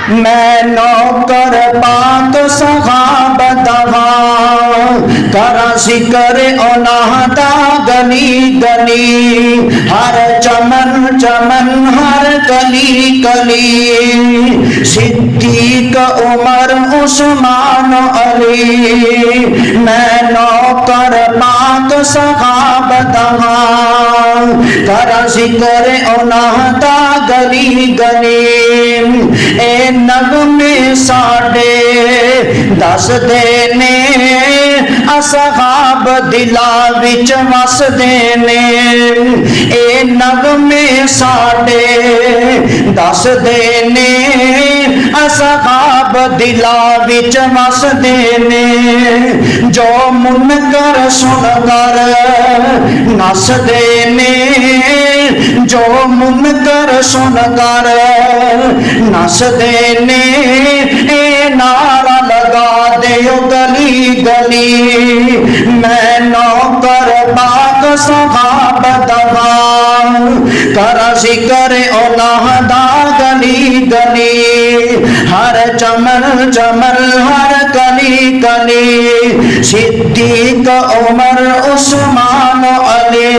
मैं नौकर पाक सहाबत करा जिक्र ओनादा गली गली, हर चमन चमन हर कली कली, सिद्दीक उमर उस्मान अली। मैं नौकर पाक सहाबत करा जिक्र ओनादा गली गली, ए नगमे साडे दस देने असहाब दिला विच वसदे ने, ए नगमे साडे दस देने असहाब दिला विच वसदे ने, जो मुनकर सुनकर नसदे ने, जो मुनकर सुनकर नसदे ने, ए नारा लगा दियो गली गली। मैं नौकर पाक सहाबत करा जिक्र ओनादा गली गली, हर चमन चमन हर कली कली, सिद्दीक उमर उस्मान अली।